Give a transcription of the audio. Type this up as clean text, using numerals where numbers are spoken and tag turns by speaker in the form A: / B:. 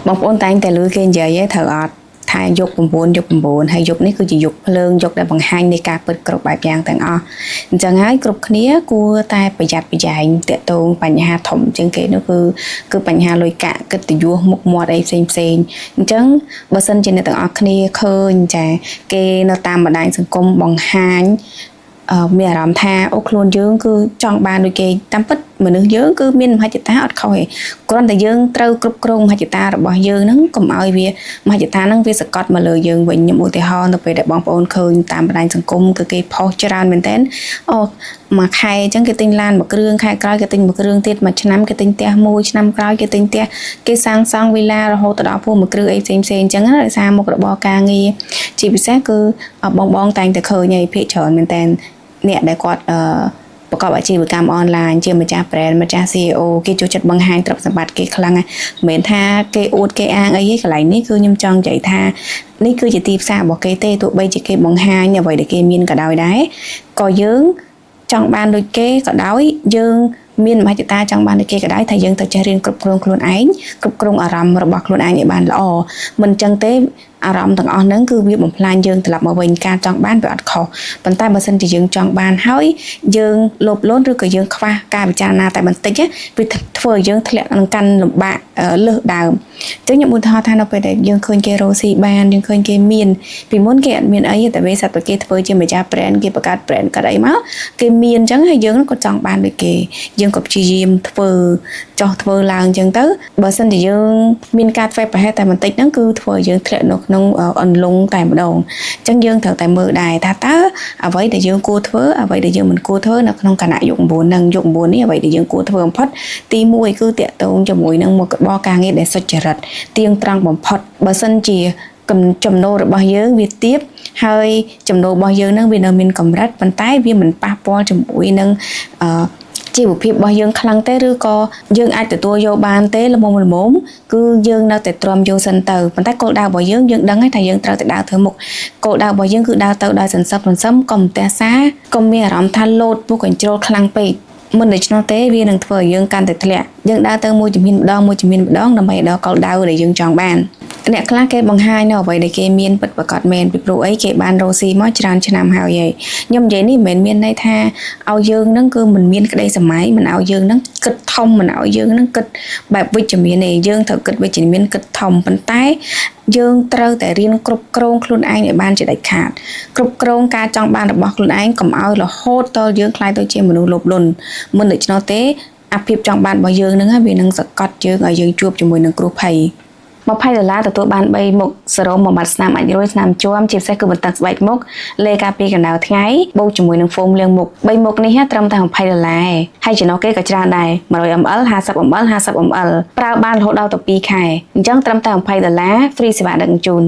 A: បងប្អូនតែងតែលឺគេនិយាយត្រូវអត់ថាយក9ហើយយកនេះគឺជាយកភ្លើងយកដែលបង្ហាញនៃការពិតគ្រប់បែបយ៉ាងទាំងអស់អញ្ចឹងហើយគ្រប់គ្នាគួរតែប្រយ័ត្នប្រយែងតាក់ទងបញ្ហាធំជាងគេនោះគឺបញ្ហាលុយកាក់កិត្តិយសមុខមាត់អីផ្សេងអញ្ចឹងបើសិនជាអ្នកទាំងអស់គ្នាឃើញចាគេនៅតាមបណ្ដាញសង្គមបង្ហាញមានអារម្មណ៍ថាអូខ្លួនយើងគឺចង់បានដូចគេតាមពិតមនុស្សយើងគឺមានមហិច្ឆតាអត់ខុសទេគ្រាន់តែយើងត្រូវគ្រប់គ្រងមហិច្ឆតារបស់យើងហ្នឹងកុំឲ្យវាមហិច្ឆតាហ្នឹងវាសកត់មកលើយើងវិញខ្ញុំឧទាហរណ៍ទៅពេលដែលបងប្អូនឃើញតាមបណ្ដាញសង្គមគឺគេផុសច្រើនមែនតើអូមួយខែអញ្ចឹងគេទិញឡានមួយគ្រឿងខែក្រោយគេទិញមួយគ្រឿងទៀតមួយឆ្នាំគេទិញផ្ទះមួយឆ្នាំក្រោយគេទិញផ្ទះគេសាងសង់វីឡារហូតដល់ពោះមួយគ្រឿងអីផ្សេងអញ្ចឹងដោយសារមុខរបរការងារជាពិសេសគឺបងតែងតែឃើញឯភាគច្រើនមែនតើអ្នកដែលគាត់ប្រកបអាជីវកម្មអនឡាញជាម្ចាស់ brand ម្ចាស់ CEO គេចូលចិត្តបង្ហាញទ្រព្យសម្បត្តិគេខ្លាំងណាស់មិនមែនថាគេអួតគេអាងអីទេកន្លែងនេះគឺខ្ញុំចង់និយាយថានេះគឺជាទីផ្សាររបស់គេទេទោះបីជាគេបង្ហាញអ្វីដែលគេមានក៏ដោយដែរក៏យើងចង់បានដូចគេក៏ដោយយើងមានមហិច្ឆតាចង់បានដូចគេក៏ដោយថាយើងទៅចេះរៀនគ្រប់គ្រងខ្លួនឯងគ្រប់គ្រងអារម្មណ៍របស់ខ្លួនឯងឲ្យបានល្អមិនចឹងទេអារម្មណ៍ទាំងអស់ហ្នឹងគឺវាបំផ្លាញយើងត្រឡប់មកវិញការចង់បានវាអត់ខុសប៉ុន្តែបើសិនជាយើងចង់បានហើយយើងលោភលន់ឬក៏យើងខ្វះការពិចារណាតែបន្តិចវាធ្វើឲ្យយើងធ្លាក់នឹងកាន់លំបាកលើសដើមអញ្ចឹងខ្ញុំឧទាហរណ៍ថានៅពេលដែលយើងឃើញគេរកស៊ីបានយើងឃើញគេមានពីមុនគេអត់មានអីតែវាសត្វតែគេធ្វើជាម្ចាស់ brand គេបង្កើត brand កាត់អីមកគេមានអញ្ចឹងហើយយើងក៏ចង់បានដូចគេយើងក៏ព្យាយាមធ្វើឡើងអញ្ចឹងទៅបើសិនជាយើងមានការធ្វេសប្រហែសតែបន្តិចហ្នឹងគឺធ្វើឲ្យយើងធ្លាក់នៅក្នុងអន្លង់តែម្ដងអញ្ចឹងយើងត្រូវតែមើលដែរថាតើអ្វីដែលយើងគួរធ្វើអ្វីដែលយើងមិនគួរធ្វើនៅក្នុងគណៈយុគ9ហ្នឹងយុគ9នេះអ្វីដែលយើងគួរធ្វើបំផុតទី1គឺតាក់ទងជាមួយនឹងមុខរបរការងារដែលសុចរិតទៀងត្រង់បំផុតបើសិនជាចំណូលរបស់យើងវាទាបហើយចំណូលរបស់យើងនឹងវានៅមានកម្រិតប៉ុន្តែវាមិនប៉ះពាល់ជាមួយនឹងជីវភាពរបស់យើងខ្លាំងទេឬក៏យើងអាចទទួលយកបានទេល្មមគឺយើងនៅតែទ្រាំយកសិនទៅប៉ុន្តែគោលដៅរបស់យើងដឹងហើយថាយើងត្រូវតែដើរធ្វើមុខគោលដៅរបស់យើងគឺដើរទៅដោយសន្សំកុំផ្ទះសារកុំមានអារម្មណ៍ថាលោតពុះកញ្ជ្រោលខ្លាំងពេកមិនដូច្នោះទេវានឹងធ្វើឲ្យយើងកាន់តែធ្លាក់យើងដើរទៅមួយជំហានម្ដងដើម្បីដល់គោលដៅដែលយើងចង់បានអ្នកខ្លះគេបង្ហាញនៅអ្វីដែលគេមានពិតប្រាកដមែនពីព្រោះអីគេបានរកស៊ីមកច្រើនឆ្នាំហើយខ្ញុំនិយាយនេះមិនមែនមានន័យថាឲ្យយើងនឹងគឺមិនមានក្តីសម័យមិនឲ្យយើងនឹងគិតធំមិនឲ្យយើងនឹងគិតបែបវិជ្ជមានទេយើងត្រូវគិតវិជ្ជមានគិតធំប៉ុន្តែយើងត្រូវតែរៀនគ្រប់គ្រងខ្លួនឯងឲ្យបានជាដាច់ខាតគ្រប់គ្រងការចង់បានរបស់ខ្លួនឯងកុំឲ្យរហូតដល់យើងខ្លាយទៅជាមនុស្សលោភលន់មិនដូច្នោះទេអាភិបចង់បានរបស់យើងនឹងវានឹងសកត់យើងឲ្យយើងជួបជាមួយនឹងគ្រោះភ័យ$20ទទួលបាន3មុខសេរ៉ូមមួយម៉ាត់ស្នាមអាចរុយស្នាមជួមជាពិសេសគឺបន្ទឹកស្បែកមុខលេការពារកម្ដៅថ្ងៃបូកជាមួយនឹងហ្វូមលាងមុខ3មុខនេះត្រឹមតែ$20ហើយចំណុះគេក៏ច្រើនដែរ 100ml 50ml 50ml ប្រើបានរហូតដល់ទៅ2ខែអញ្ចឹងត្រឹមតែ$20 ហ្វ្រីសេវាដឹកជញ្ជូន